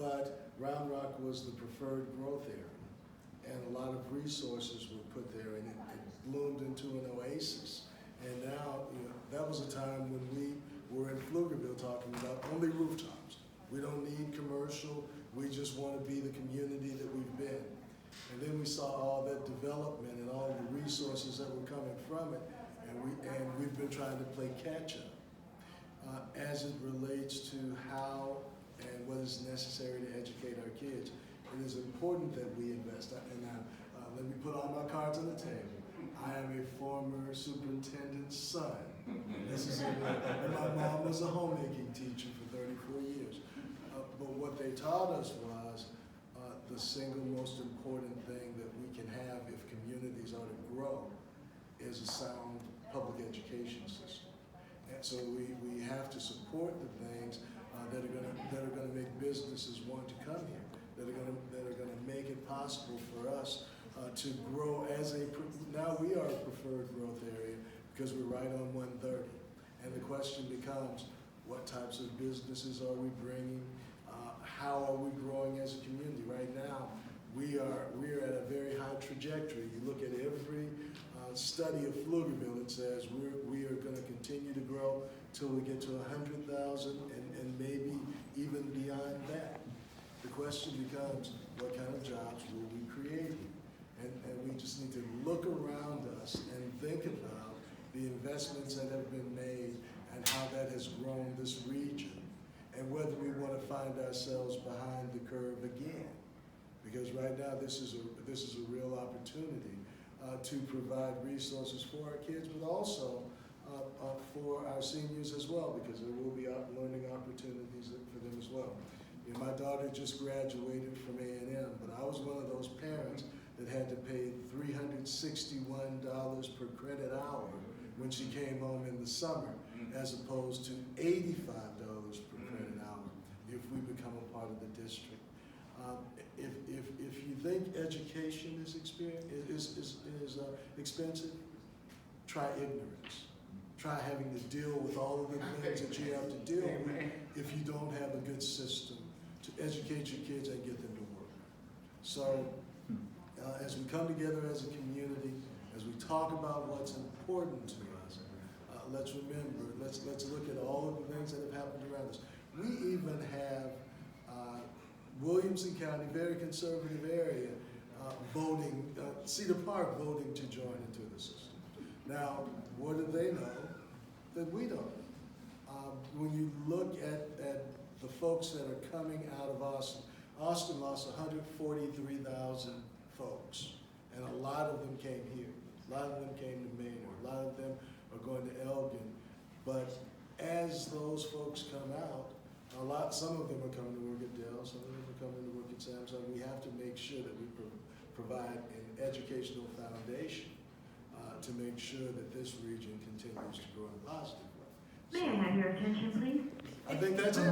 But Round Rock was the preferred growth area, and a lot of resources were put there, and it bloomed into an oasis. And now, that was a time when we were in Pflugerville talking about only rooftops. We don't need commercial, we just want to be the community that we've been. And then we saw all that development and all the resources that were coming from it, and we've been trying to play catch up as it relates to how and what is necessary to educate our kids. It is important that we invest. And now, let me put all my cards on the table. I am a former superintendent's son. This is and my mom was a homemaking teacher for 34 years. But what they taught us was the single most important thing that we can have if communities are to grow is a sound public education system. And so we have to support the things that are gonna make businesses want to come here, that are gonna make it possible for us to grow as now we are a preferred growth area because we're right on 130. And the question becomes, what types of businesses are we bringing? How are we growing as a community? Right now, we're at a very high trajectory. You look at every study of Pflugerville, it says we are going to continue to grow till we get to 100,000 and maybe even beyond that. The question becomes, what kind of jobs will we create? And we just need to look around us and think about the investments that have been made and how that has grown this region, and whether we want to find ourselves behind the curve again. Because right now this is a real opportunity to provide resources for our kids, but also for our seniors as well, because there will be learning opportunities for them as well. My daughter just graduated from A&M, but I was one of those parents that had to pay $361 per credit hour when she came home in the summer, as opposed to $85 per credit hour if we become a part of the district. If you think education is expensive, try ignorance. Try having to deal with all of the things that you have to deal with if you don't have a good system to educate your kids and get them to work. So as we come together as a community, as we talk about what's important to us, let's remember, let's look at all of the things that have happened around us. We even have Williamson County, very conservative area, voting, Cedar Park voting to join into the system. Now, what do they know that we don't? When you look at the folks that are coming out of Austin, Austin lost 143,000 folks, and a lot of them came here. A lot of them came to Maynard. A lot of them are going to Elgin. But as those folks come out, some of them are coming to work at Dell, some of them are coming to work at Samsung. We have to make sure that we provide an educational foundation to make sure that this region continues to grow in a positive way. May I have your attention, please? I think that's it.